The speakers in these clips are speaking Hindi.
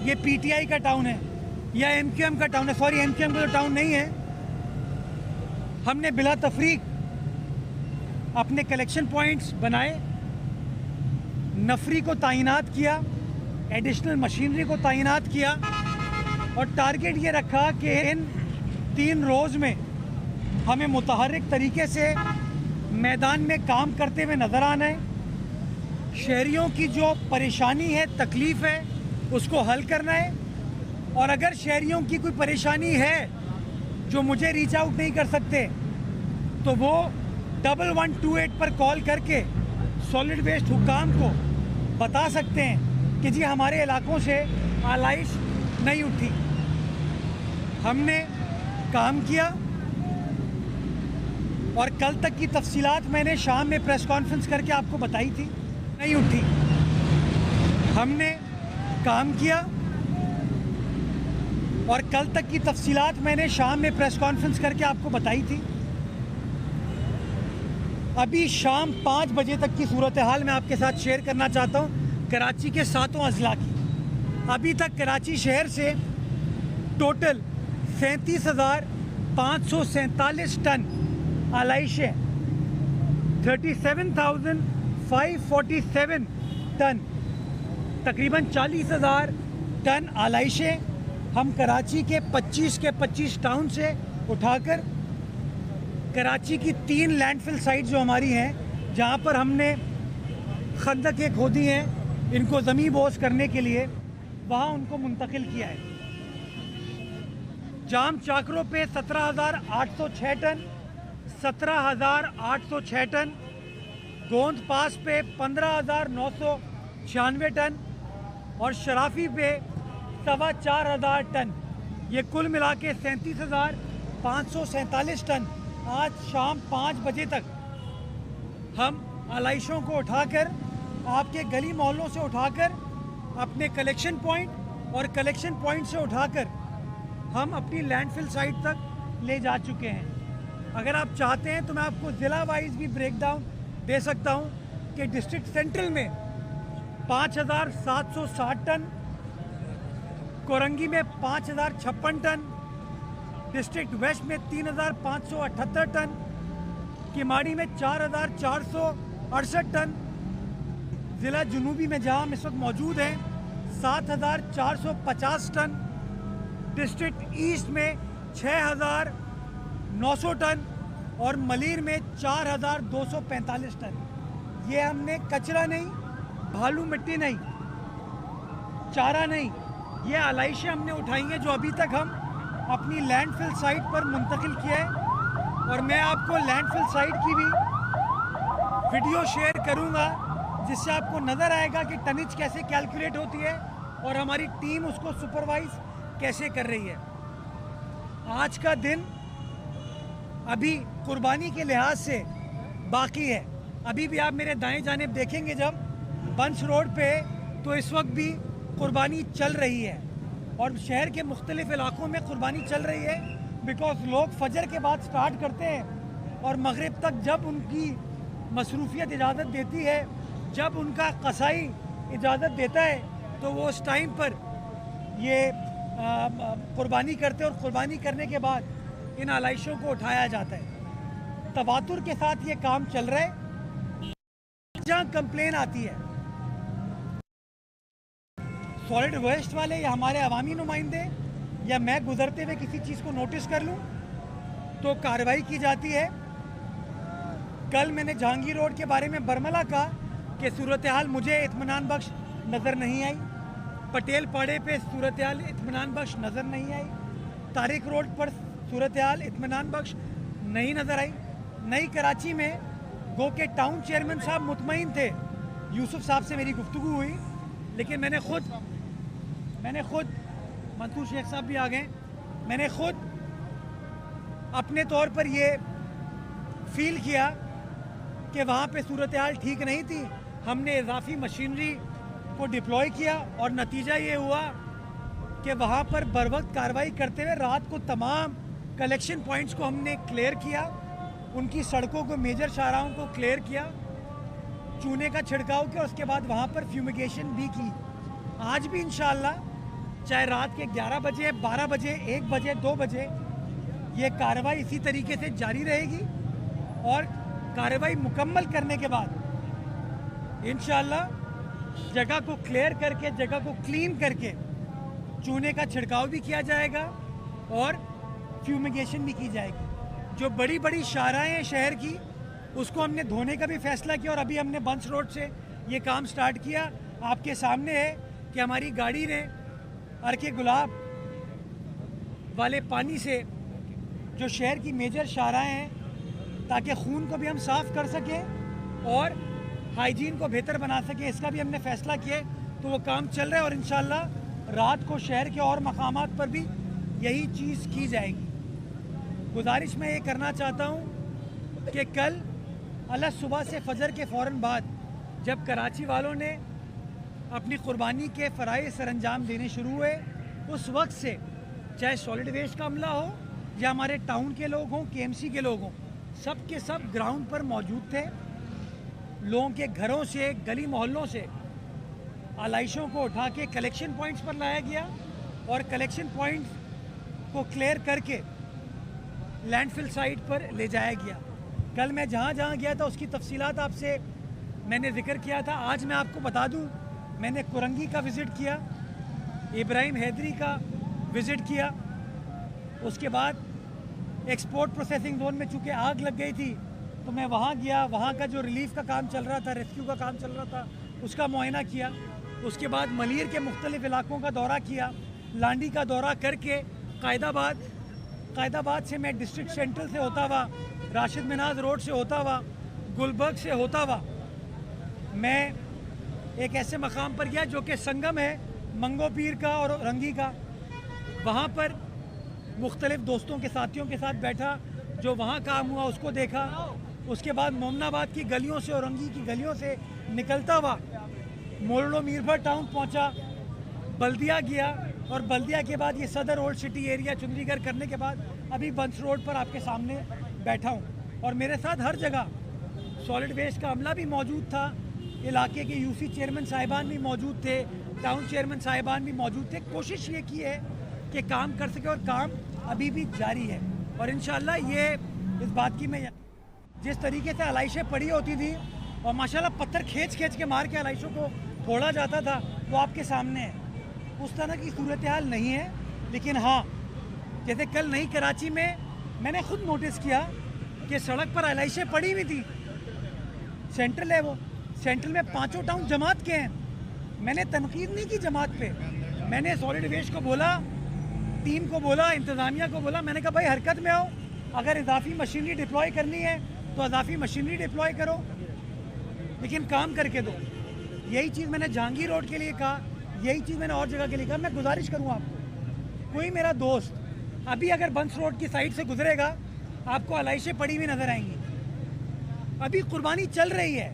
ये पीटीआई का टाउन है या एमक्यूएम का टाउन है। सॉरी, एमक्यूएम का तो टाउन नहीं है। हमने बिला तफरीक अपने कलेक्शन पॉइंट्स बनाए, नफरी को तैनात किया, एडिशनल मशीनरी को तैनात किया और टारगेट ये रखा कि इन 3 रोज़ में हमें मुतहर्रिक तरीके से मैदान में काम करते हुए नज़र आना है। शहरियों की जो परेशानी है, तकलीफ़ है, उसको हल करना है। और अगर शहरियों की कोई परेशानी है जो मुझे रीच आउट नहीं कर सकते तो वो 1128 पर कॉल करके सॉलिड वेस्ट हुक्काम को बता सकते हैं कि जी हमारे इलाकों से आलाइश नहीं उठी। हमने काम किया और कल तक की तफसीलात मैंने शाम में प्रेस कॉन्फ्रेंस करके आपको बताई थी, नहीं उठी। हमने काम किया और कल तक की तफसीलात मैंने शाम में प्रेस कॉन्फ्रेंस करके आपको बताई थी। अभी शाम 5 बजे तक की सूरत हाल मैं आपके साथ शेयर करना चाहता हूँ कराची के 7 अजला की। अभी तक कराची शहर से टोटल 37,547 टन आलाइशें, 37,547 टन, तकरीबन 40,000 टन आलाइशें हम कराची के 25 टाउन से उठाकर कराची की 3 लैंडफिल साइट जो हमारी हैं, जहां पर हमने खंदकें खोदी हैं इनको ज़मीन बोस करने के लिए, वहां उनको मुंतकिल किया है। जाम चाकरों पे 17,806 टन, 17,806 टन, गोंद पास पे 15,996 टन और शराफी पे 4,2500 टन। ये कुल मिला के 37,547 टन आज शाम 5 बजे तक हम आलाइशों को उठाकर, आपके गली मोहल्लों से उठाकर अपने कलेक्शन पॉइंट और कलेक्शन पॉइंट से उठाकर हम अपनी लैंडफिल साइट तक ले जा चुके हैं। अगर आप चाहते हैं तो मैं आपको ज़िला वाइज भी ब्रेकडाउन दे सकता हूं कि डिस्ट्रिक्ट सेंट्रल में 5,760 टन, कोरंगी में 5,056 टन, डिस्ट्रिक्ट वेस्ट में 3,578 टन, किमाड़ी में 4,468 टन, ज़िला जुनूबी में जहां हम इस वक्त मौजूद हैं 7,450 टन, डिस्ट्रिक्ट ईस्ट में 6,900 टन और मलीर में 4,245 टन। ये हमने कचरा नहीं, भालू मिट्टी नहीं, चारा नहीं, ये आलाइशें हमने उठाई हैं जो अभी तक हम अपनी लैंडफिल साइट पर मुंतकिल किया है। और मैं आपको लैंडफिल साइट की भी वीडियो शेयर करूंगा जिससे आपको नज़र आएगा कि टनेज कैसे कैलकुलेट होती है और हमारी टीम उसको सुपरवाइज कैसे कर रही है। आज का दिन अभी कुर्बानी के लिहाज से बाकी है। अभी भी आप मेरे दाएं जानिब देखेंगे जब बंस रोड पे, तो इस वक्त भी कुर्बानी चल रही है और शहर के मुख्तलिफ इलाकों में कुर्बानी चल रही है। बिकॉज लोग फजर के बाद स्टार्ट करते हैं और मगरिब तक जब उनकी मसरूफियत इजाज़त देती है, जब उनका कसाई इजाज़त देता है, तो वो उस टाइम पर ये कुर्बानी करते हैं और कुर्बानी करने के बाद इन आलाइशों को उठाया जाता है। तवातुर के साथ ये काम चल रहा है। जहाँ कंप्लेन आती है सॉलिड वेस्ट वाले या हमारे अवामी नुमाइंदे या मैं गुजरते हुए किसी चीज़ को नोटिस कर लूँ तो कार्रवाई की जाती है। कल मैंने जहांगीर रोड के बारे में बरमला कहा कि सूरत हाल मुझे इत्मीनान बख्श नज़र नहीं आई, पटेल पाड़े पे सूरत हाल इत्मीनान बख्श नज़र नहीं आई, तारिक रोड पर सूरत हाल इत्मीनान बख्श नहीं नज़र आई। नई कराची में गो के टाउन चेयरमैन साहब मुतमईन थे, यूसुफ साहब से मेरी गुफ्तगू हुई, लेकिन मैंने खुद मंसूर शेख साहब भी आ गए, मैंने खुद अपने तौर पर ये फील किया कि वहाँ पे सूरत हाल ठीक नहीं थी। हमने इजाफी मशीनरी को डिप्लॉय किया और नतीजा ये हुआ कि वहाँ पर बर वक्त कार्रवाई करते हुए रात को तमाम कलेक्शन पॉइंट्स को हमने क्लियर किया, उनकी सड़कों को, मेजर शाहराहों को क्लियर किया, चूने का छिड़काव किया, उसके बाद वहाँ पर फ्यूमिगेशन भी की। आज भी इंशाअल्लाह चाहे रात के 11 बजे, 12 बजे, 1 बजे, 2 बजे, ये कार्रवाई इसी तरीके से जारी रहेगी। और कार्रवाई मुकम्मल करने के बाद इंशाअल्लाह जगह को क्लियर करके, जगह को क्लीन करके चूने का छिड़काव भी किया जाएगा और फ्यूमिगेशन भी की जाएगी। जो बड़ी बड़ी शाहराएँ हैं शहर की, उसको हमने धोने का भी फैसला किया और अभी हमने बंस रोड से ये काम स्टार्ट किया। आपके सामने है कि हमारी गाड़ी ने अर्के गुलाब वाले पानी से जो शहर की मेजर शाहराएँ हैं, ताकि खून को भी हम साफ़ कर सकें और हाइजीन को बेहतर बना सकें, इसका भी हमने फैसला किया। तो वो काम चल रहा है और इंशाअल्लाह रात को शहर के और मकामात पर भी यही चीज़ की जाएगी। गुजारिश मैं ये करना चाहता हूँ कि कल अल सुबह से फजर के फ़ौरन बाद जब कराची वालों ने अपनी कुर्बानी के फ़राइज़ सरअंजाम देने शुरू हुए, उस वक्त से चाहे सॉलिड वेस्ट का अमला हो या हमारे टाउन के लोग हों, केएमसी के लोग हों, सब के सब ग्राउंड पर मौजूद थे। लोगों के घरों से, गली मोहल्लों से आलाइशों को उठा के कलेक्शन पॉइंट्स पर लाया गया और कलेक्शन पॉइंट्स को क्लियर करके लैंडफिल साइट पर ले जाया गया। कल मैं जहाँ जहाँ गया था उसकी तफसीलात आपसे मैंने जिक्र किया था। आज मैं आपको बता दूँ, मैंने कुरंगी का विज़िट किया, इब्राहिम हैदरी का विज़िट किया, उसके बाद एक्सपोर्ट प्रोसेसिंग जोन में चूँकि आग लग गई थी तो मैं वहाँ गया, वहाँ का जो रिलीफ का काम चल रहा था, रेस्क्यू का काम चल रहा था, उसका मुआयना किया। उसके बाद मलीर के मुख्तलिफ इलाकों का दौरा किया, लांडी का दौरा करके कायदाबाद से मैं डिस्ट्रिक्ट सेंट्रल से होता हुआ, राशिद मिनाज रोड से होता हुआ, गुलबर्ग से होता हुआ मैं एक ऐसे मकाम पर गया जो कि संगम है मंगो पीर का और रंगी का। वहाँ पर मुख्तलिफ दोस्तों के साथियों के साथ बैठा, जो वहाँ काम हुआ उसको देखा। उसके बाद मोमनाबाद की गलियों से और रंगी की गलियों से निकलता हुआ मोरलो मीरभर टाउन पहुँचा, बल्दिया गया और बल्दिया के बाद ये सदर ओल्ड सिटी एरिया चुंडीगढ़ करने के बाद अभी बंस रोड पर आपके सामने बैठा हूँ। और मेरे साथ हर जगह सॉलिड वेस्ट का अमला भी मौजूद था, इलाके के यूसी चेयरमैन साहिबान भी मौजूद थे, टाउन चेयरमैन साहिबान भी मौजूद थे। कोशिश ये की है कि काम कर सके और काम अभी भी जारी है। और इंशाल्लाह ये इस बात की मैं, जिस तरीके से आलाइशें पड़ी होती थी और माशाल्लाह पत्थर खींच के मार के आलाइशों को तोड़ा जाता था, वो आपके सामने है। उस तरह की सूरत हाल नहीं है। लेकिन हाँ, जैसे कल नई कराची में मैंने खुद नोटिस किया कि सड़क पर आलाइशें पड़ी हुई थी। सेंट्रल है वो, सेंट्रल में 5 टाउन जमात के हैं। मैंने तनकीद नहीं की जमात पे, मैंने सॉलिड वेस्ट को बोला, टीम को बोला, इंतज़ामिया को बोला, मैंने कहा भाई हरकत में आओ, अगर इजाफी मशीनरी डिप्लॉय करनी है तो इजाफी मशीनरी डिप्लॉय करो, लेकिन काम करके दो। यही चीज़ मैंने जहांगीर रोड के लिए कहा, यही चीज़ मैंने और जगह के लिए कहा। मैं गुजारिश करूँगा आपको, कोई मेरा दोस्त अभी अगर बंस रोड की साइड से गुजरेगा, आपको आलाइशें पड़ी हुई नज़र आएंगी। अभी कुर्बानी चल रही है।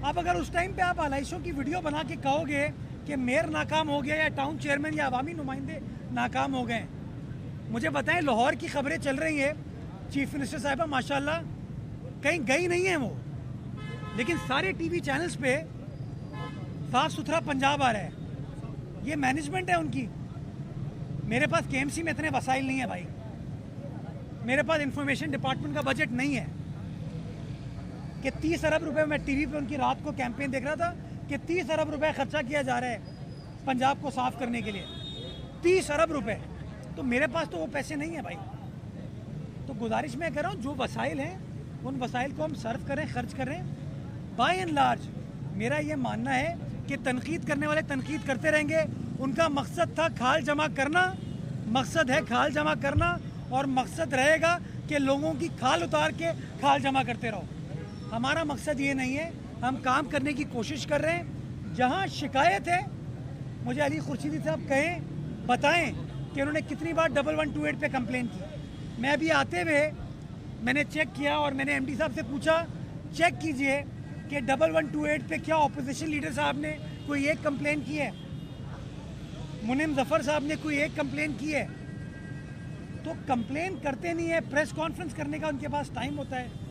आप अगर उस टाइम पे आप आलाइशों की वीडियो बना के कहोगे कि मेयर नाकाम हो गया या टाउन चेयरमैन या अवामी नुमाइंदे नाकाम हो गए, मुझे बताएं, लाहौर की खबरें चल रही है, चीफ मिनिस्टर साहिबा माशाल्लाह कहीं गई नहीं है वो, लेकिन सारे टीवी चैनल्स पे साफ सुथरा पंजाब आ रहा है। ये मैनेजमेंट है उनकी। मेरे पास केएमसी में इतने वसाइल नहीं है भाई, मेरे पास इंफॉर्मेशन डिपार्टमेंट का बजट नहीं है कि 30 अरब रुपए, मैं टीवी पे उनकी रात को कैंपेन देख रहा था कि 30 अरब रुपए खर्चा किया जा रहा है पंजाब को साफ करने के लिए, 30 अरब रुपए। तो मेरे पास तो वो पैसे नहीं है भाई। तो गुजारिश मैं कर रहा हूँ, जो वसाइल हैं उन वसाइल को हम सर्व करें, खर्च करें। बाय एंड लार्ज मेरा ये मानना है कि तनकीद करने वाले तनकीद करते रहेंगे। उनका मकसद था खाल जमा करना, मकसद है खाल जमा करना, और मकसद रहेगा कि लोगों की खाल उतार के खाल जमा करते रहो। हमारा मकसद ये नहीं है। हम काम करने की कोशिश कर रहे हैं। जहाँ शिकायत है, मुझे अली खुर्शीदी साहब कहें, बताएं कि उन्होंने कितनी बार 1128 पे कंप्लेन की। मैं अभी आते हुए मैंने चेक किया और मैंने एमडी साहब से पूछा, चेक कीजिए कि 1128 पे क्या ऑपोजिशन लीडर साहब ने कोई एक कंप्लेन की है, मुनीम जफ़र साहब ने कोई एक कंप्लेन की है। तो कंप्लेन करते नहीं है, प्रेस कॉन्फ्रेंस करने का उनके पास टाइम होता है।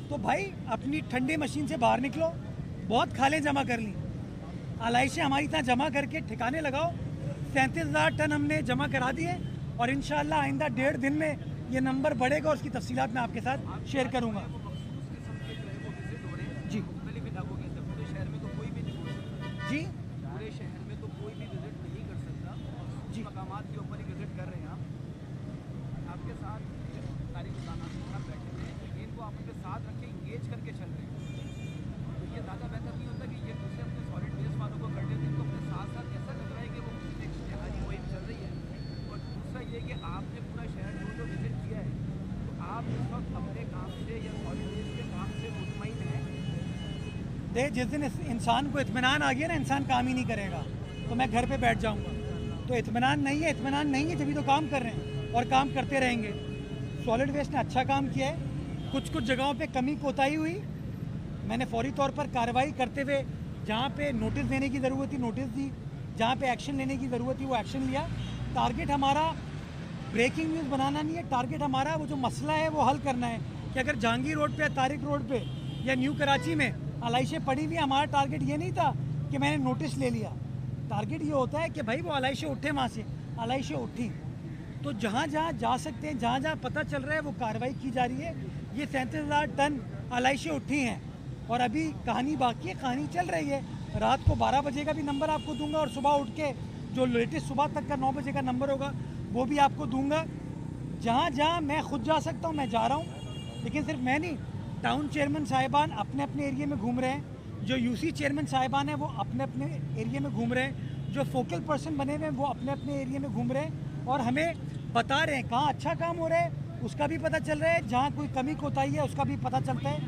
तो भाई अपनी ठंडी मशीन से बाहर निकलो, बहुत खालें जमा कर ली, आलाइशें हमारी तरह जमा करके ठिकाने लगाओ 37,000 टन हमने जमा करा दिए और इंशाल्लाह आइंदा 1.5 दिन में ये नंबर बढ़ेगा और उसकी तफसीलात मैं आपके साथ शेयर करूँगा। जी जी पूरे शहर में तो कोई भी विजिट नहीं कर सकता। जी मकामात के ऊपर ही विजिट कर रहे हैं आप। आपके साथ तारीख बताना आप बैठे हुए हैं, इनको आप अपने साथ रख के इंगेज करके चल रहे हैं, तो ये ज़्यादा बेहतर नहीं होता कि ये दूसरे अपने सॉलिड बेस वालों को कर लेते हैं, इनको अपने साथ साथ ऐसा लग रहा है कि वो एक जहाजी मुहिम चल रही है। और दूसरा ये कि आपने पूरा शहर जो विजिट किया है, तो आप इस वक्त अपने काम से या सॉलिड बेस के काम से मुतमईन हैं? देख, जिस दिन इस इंसान को इत्मीनान आ गया ना, इंसान काम ही नहीं करेगा, तो मैं घर पे बैठ जाऊंगा। तो इत्मीनान नहीं है, इत्मीनान नहीं है जब तो काम कर रहे हैं और काम करते रहेंगे। सॉलिड वेस्ट ने अच्छा काम किया है, कुछ कुछ जगहों पे कमी कोताही हुई, मैंने फौरी तौर पर कार्रवाई करते हुए जहाँ पे नोटिस देने की ज़रूरत थी नोटिस दी, जहाँ पे एक्शन लेने की ज़रूरत थी वो एक्शन लिया। टारगेट हमारा ब्रेकिंग न्यूज़ बनाना नहीं है, टारगेट हमारा वो जो मसला है वो हल करना है कि अगर जहांगीर रोड पे, तारिक रोड पे या न्यू कराची में आलाइशें पड़ी हुई, हमारा टारगेट ये नहीं था कि मैंने नोटिस ले लिया। टारगेट ये होता है कि भाई वो आलाइशें उठे, वहाँ से आलाइशें उठी, तो जहाँ जहाँ जा सकते हैं, जहाँ जहाँ पता चल रहा है वो कार्रवाई की जा रही है। ये 37,000 टन आलाइशें उठी हैं और अभी कहानी बाकी है, कहानी चल रही है। रात को 12 बजे का भी नंबर आपको दूंगा और सुबह उठ के जो लेटेस्ट सुबह तक का 9 बजे का नंबर होगा वो भी आपको दूंगा। जहाँ जहाँ मैं खुद जा सकता हूँ मैं जा रहा हूँ, लेकिन सिर्फ मैं नहीं, टाउन चेयरमैन साहिबान अपने अपने एरिया में घूम रहे हैं, जो यूसी चेयरमैन साहिबान हैं वो अपने अपने एरिया में घूम रहे हैं, जो फोकल पर्सन बने हुए हैं वो अपने अपने एरिया में घूम रहे हैं और हमें बता रहे हैं कहाँ अच्छा काम हो रहा है उसका भी पता चल रहा है, जहाँ कोई कमी कोताही है उसका भी पता चलता है।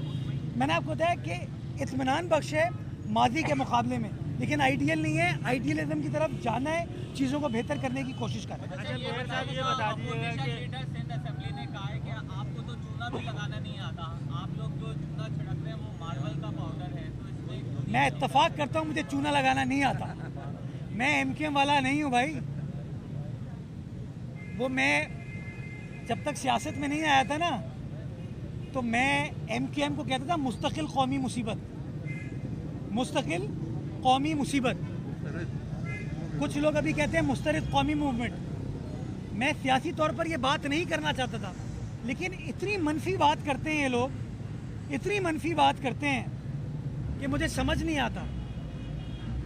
मैंने आपको बताया कि इत्मीनान बख्श है माजी के मुकाबले में, लेकिन आइडियल नहीं है। आइडियलिज्म की तरफ जाना है, चीज़ों को बेहतर करने की कोशिश कर रहे हैं। अच्छा, ये बता दीजिएगा कि सिंध असेंबली ने कहा है कि आपको तो चूना भी लगाना नहीं आता, आप लोग जो चूना छिड़क रहे हैं वो मार्बल का पाउडर है, तो इसमें मैं इत्तेफाक करता हूँ मुझे चूना लगाना नहीं आता, मैं एमकेएम वाला नहीं हूँ भाई। वो मैं जब तक सियासत में नहीं आया था ना, तो मैं एमकेएम को कहता था मुस्तकिल कौमी मुसीबत, मुस्तकिल कौमी मुसीबत। कुछ लोग अभी कहते हैं मुस्तरिद कौमी मूवमेंट। मैं सियासी तौर पर ये बात नहीं करना चाहता था, लेकिन इतनी मनफी बात करते हैं ये लोग, इतनी मनफी बात करते हैं कि मुझे समझ नहीं आता।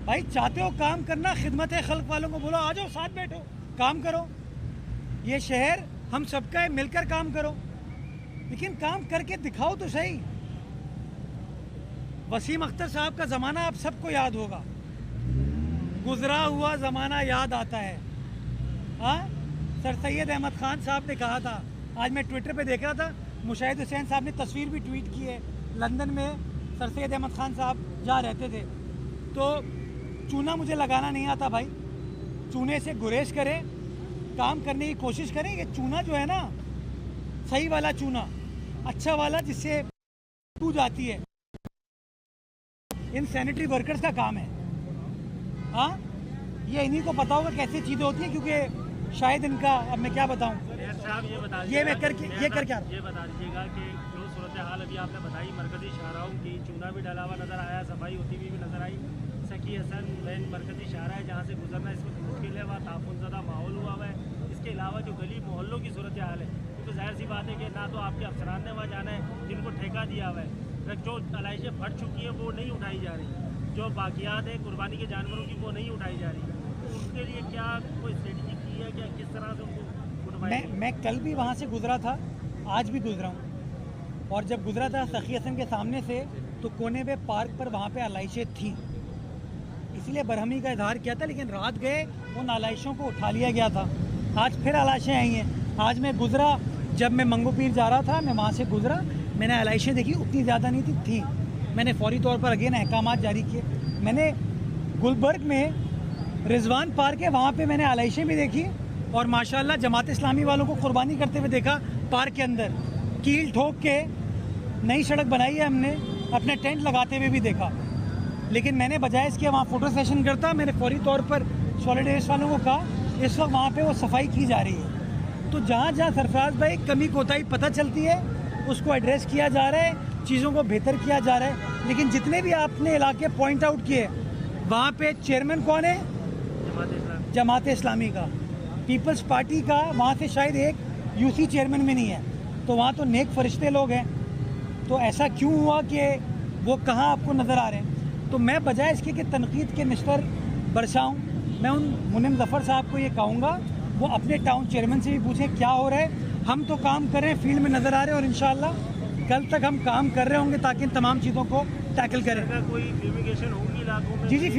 भाई चाहते हो काम करना, खिदमत है खल्क वालों को बोलो आ जाओ साथ बैठो काम करो, ये शहर हम सबका है, मिलकर काम करो, लेकिन काम करके दिखाओ तो सही। वसीम अख्तर साहब का ज़माना आप सबको याद होगा, गुजरा हुआ ज़माना याद आता है। हाँ, सर सैयद अहमद ख़ान साहब ने कहा था, आज मैं ट्विटर पे देख रहा था, मुशाहिद हुसैन साहब ने तस्वीर भी ट्वीट की है, लंदन में सर सैयद अहमद ख़ान साहब जा रहते थे। तो चूना मुझे लगाना नहीं आता भाई, चूने से गुरेज करें, काम करने की कोशिश करें। ये चूना जो है ना, सही वाला चूना, अच्छा वाला जिससे टू जाती है, इन सैनिटरी वर्कर्स का काम है। हाँ, ये इन्हीं को पता होगा कैसे चीज़ें होती हैं, क्योंकि शायद इनका, अब मैं क्या बताऊँ, ये मैं करके ये करके आ रहा हूँ। ये बता दीजिएगा कि जो सूरत हाल अभी आपने बताई मरकजी शाहराहों की, चूना भी डला हुआ नज़र आया, सफाई होती हुई भी नज़र आई। सकी हसन मेन मरकजी शाहरा है जहाँ से गुजरना इस वक्त मुश्किल है, वहाँ ताफुन ज़दा माहौल हुआ हुआ है। इसके अलावा जो गली मोहल्लों की सूरत हाल है, क्योंकि जाहिर सी बात है कि ना तो आपके अफसरान ने वहाँ जाना है जिनको ठेका दिया हुआ है, जो आलाइशें फट चुकी हैं वो नहीं उठाई जा रही, जो बाकियात है कुर्बानी के जानवरों की वो नहीं उठाई जा रही, तो उसके लिए क्या कोई स्ट्रेटजी की है, क्या किस तरह से उनको उठवाई? मैं कल भी वहाँ से गुजरा था, आज भी गुजरा हूँ, और जब गुजरा था सखी हसन के सामने से, तो कोने पे पार्क पर वहाँ पे आलाइशें थी, इसलिए बरहमी का इजहार किया था। लेकिन रात गए उन आलाइशों को उठा लिया गया था, आज फिर आलाइशें आई हैं। आज मैं गुजरा, जब मैं मंगो पीर जा रहा था, मैं वहाँ से गुजरा, मैंने आलाइशें देखी, उतनी ज़्यादा नहीं थी। मैंने फौरी तौर पर अगेन अहकाम जारी किए। मैंने गुलबर्ग में रिजवान पार्क है, वहाँ पे मैंने आलाइशें भी देखी, और माशाल्लाह जमात इस्लामी वालों को कुर्बानी करते हुए देखा। पार्क के अंदर कील ठोक के नई सड़क बनाई है हमने, अपने टेंट लगाते हुए भी देखा। लेकिन मैंने बजाय इसके वहाँ फ़ोटो सेशन करता, मैंने फौरी तौर पर सॉलिड वेस्ट वालों को कहा इस वक्त वहाँ पे वो सफाई की जा रही है। तो जहाँ जहाँ सरफराज भाई कमी कोताही पता चलती है उसको एड्रेस किया जा रहा है, चीज़ों को बेहतर किया जा रहा है। लेकिन जितने भी आपने इलाके पॉइंट आउट किए, वहाँ पे चेयरमैन कौन है? जमात इस्लामी का, पीपल्स पार्टी का वहाँ से शायद एक यूसी चेयरमैन में नहीं है, तो वहाँ तो नेक फरिश्ते लोग हैं। तो ऐसा क्यों हुआ कि वो कहाँ आपको नज़र आ रहे हैं? तो मैं बजाय इसके कि तनकीद के निस्तर बरसाऊँ, मैं उन मुनिम ज़फ़र साहब को ये कहूँगा वो अपने टाउन चेयरमैन से भी पूछें क्या हो रहा है। हम तो काम कर रहे हैं, फील्ड में नज़र आ रहे हैं और इंशाअल्लाह कल तक हम काम कर रहे होंगे ताकि इन तमाम चीज़ों को टैकल करें। कोई फ्यूमिगेशन होगी इलाकों में? जी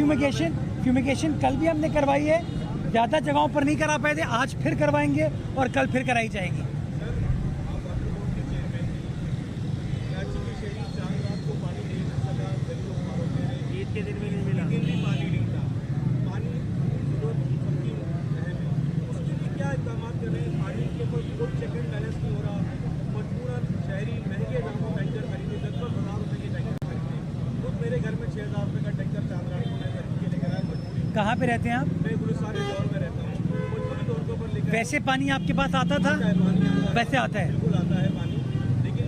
फ्यूमिगेशन कल भी हमने करवाई है, ज़्यादा जगहों पर नहीं करा पाए थे, आज फिर करवाएंगे और कल फिर कराई जाएगी। ईद के दिन भी नहीं मिला। मेरे घर में 6,000 रुपये का टैंकर चांदरानी को मैं खरीद के लेकर आया मजबूरी। कहाँ पे रहते हैं आप? मैं गुरुसार दौर में रहता हूँ, मजबूरी तौर के ऊपर लेकर वैसे पानी आपके पास आता था? पानी आता है, वैसे आता है? बिल्कुल आता है पानी, लेकिन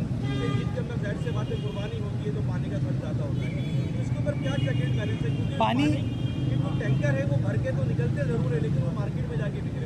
ईद के अंदर जाहिर से बातें कुर्बानी होती है तो पानी का खर्च ज़्यादा होता है। तो उसके ऊपर क्या चेक एंड बैलेंस है? क्योंकि पानी जो टैंकर है वो भर के तो निकलते ज़रूर है, लेकिन वो मार्केट में जाके बिके